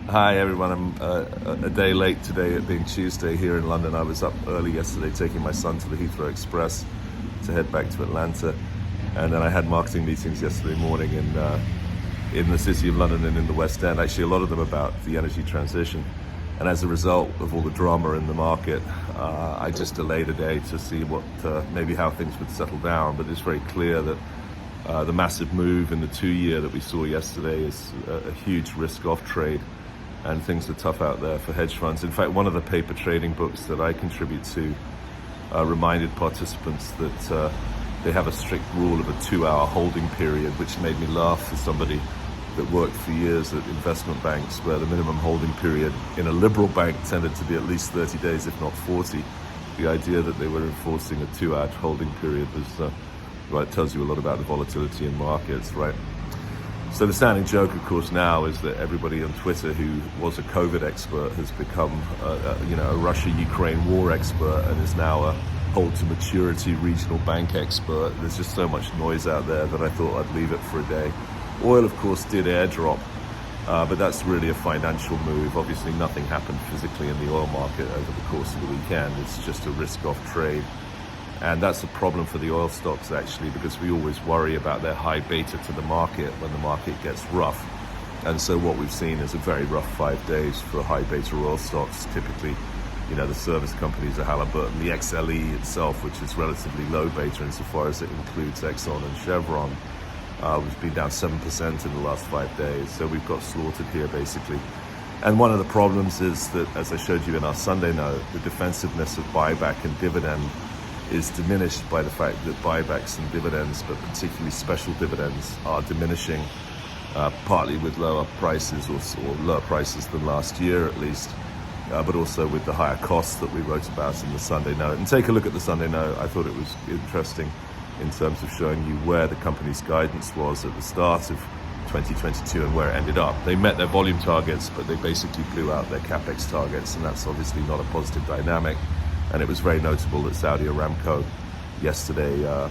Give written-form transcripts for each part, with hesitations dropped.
Hi everyone, I'm a day late today, it being Tuesday here in London. I was up early yesterday taking my son to the Heathrow Express to head back to Atlanta. And then I had marketing meetings yesterday morning in the City of London and in the West End, actually a lot of them about the energy transition. And as a result of all the drama in the market, I just delayed a day to see maybe how things would settle down. But it's very clear that the massive move in the 2-year that we saw yesterday is a huge risk-off trade. And things are tough out there for hedge funds. In fact, one of the paper trading books that I contribute to reminded participants that they have a strict rule of a 2-hour holding period, which made me laugh as somebody that worked for years at investment banks, where the minimum holding period in a liberal bank tended to be at least 30 days, if not 40. The idea that they were enforcing a 2-hour holding period was, well, it tells you a lot about the volatility in markets, right? So the standing joke, of course, now is that everybody on Twitter who was a COVID expert has become, a Russia-Ukraine war expert and is now a hold-to-maturity regional bank expert. There's just so much noise out there that I thought I'd leave it for a day. Oil, of course, did airdrop, but that's really a financial move. Obviously, nothing happened physically in the oil market over the course of the weekend. It's just a risk-off trade. And that's a problem for the oil stocks, actually, because we always worry about their high beta to the market when the market gets rough. And so what we've seen is a very rough 5 days for high beta oil stocks. Typically, the service companies are Halliburton, the XLE itself, which is relatively low beta insofar as it includes Exxon and Chevron, we've been down 7% in the last 5 days. So we've got slaughtered here, basically. And one of the problems is that, as I showed you in our Sunday note, the defensiveness of buyback and dividend is diminished by the fact that buybacks and dividends, but particularly special dividends, are diminishing, partly with lower prices or lower prices than last year at least, but also with the higher costs that we wrote about in the Sunday note. And take a look at the Sunday note. I thought it was interesting in terms of showing you where the company's guidance was at the start of 2022 and where it ended up. They met their volume targets, but they basically blew out their capex targets, and that's obviously not a positive dynamic. And it was very notable that Saudi Aramco yesterday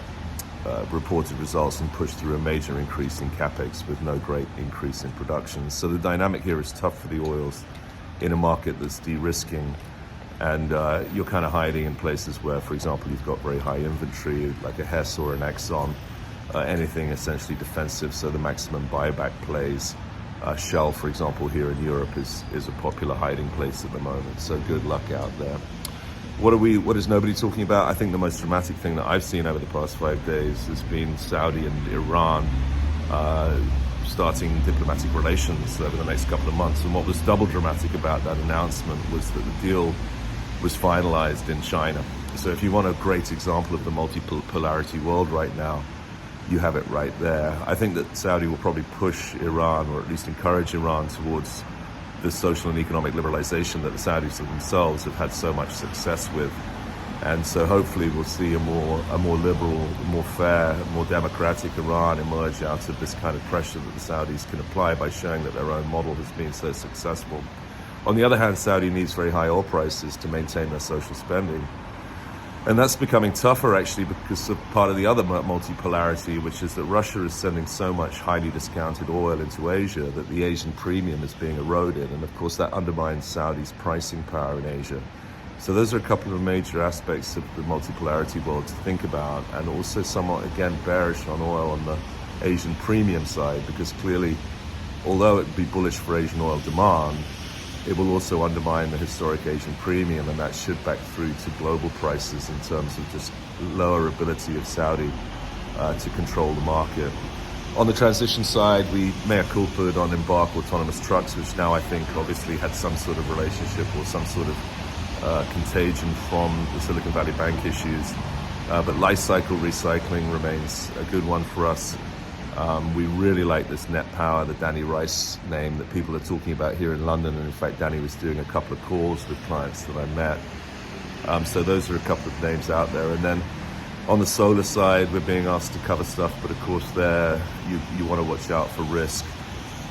reported results and pushed through a major increase in capex with no great increase in production. So the dynamic here is tough for the oils in a market that's de-risking, and you're kind of hiding in places where, for example, you've got very high inventory, like a Hess or an Exxon, anything essentially defensive, so the maximum buyback plays. Shell, for example, here in Europe is a popular hiding place at the moment, so good luck out there. What is nobody talking about? I think the most dramatic thing that I've seen over the past 5 days has been Saudi and Iran starting diplomatic relations over the next couple of months. And what was double dramatic about that announcement was that the deal was finalized in China. So if you want a great example of the multipolarity world right now, you have it right there. I think that Saudi will probably push Iran, or at least encourage Iran, towards the social and economic liberalization that the Saudis themselves have had so much success with. And so hopefully we'll see a more liberal, more fair, more democratic Iran emerge out of this kind of pressure that the Saudis can apply by showing that their own model has been so successful. On the other hand, Saudi needs very high oil prices to maintain their social spending. And that's becoming tougher, actually, because of part of the other multipolarity, which is that Russia is sending so much highly discounted oil into Asia that the Asian premium is being eroded. And of course, that undermines Saudi's pricing power in Asia. So those are a couple of major aspects of the multipolarity world to think about, and also somewhat, again, bearish on oil on the Asian premium side, because clearly, although it would be bullish for Asian oil demand, it will also undermine the historic Asian premium, and that should back through to global prices in terms of just lower ability of Saudi to control the market. On the transition side, we mea culpa'd on Embark autonomous trucks, which now I think obviously had some sort of relationship or some sort of contagion from the Silicon Valley Bank issues. But life cycle recycling remains a good one for us. We really like this Net Power, the Danny Rice name that people are talking about here in London. And in fact, Danny was doing a couple of calls with clients that I met. So those are a couple of names out there. And then on the solar side, we're being asked to cover stuff, but of course there you want to watch out for risk.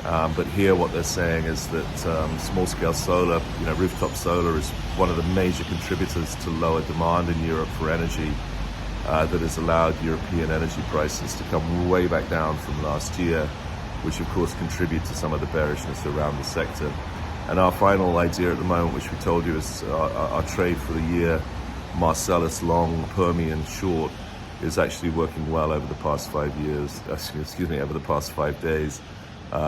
But here what they're saying is that small-scale solar, rooftop solar is one of the major contributors to lower demand in Europe for energy. That has allowed European energy prices to come way back down from last year, which of course contribute to some of the bearishness around the sector. And our final idea at the moment, which we told you, is our trade for the year, Marcellus long, Permian short, is actually working well over the past 5 years, over the past 5 days,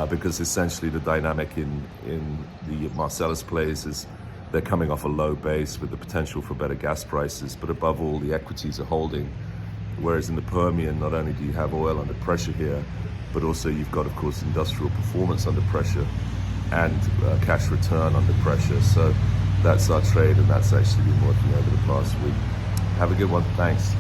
because essentially the dynamic in the Marcellus plays is they're coming off a low base with the potential for better gas prices, but above all, the equities are holding. Whereas in the Permian, not only do you have oil under pressure here, but also you've got, of course, industrial performance under pressure and cash return under pressure. So that's our trade, and that's actually been working over the past week. Have a good one. Thanks.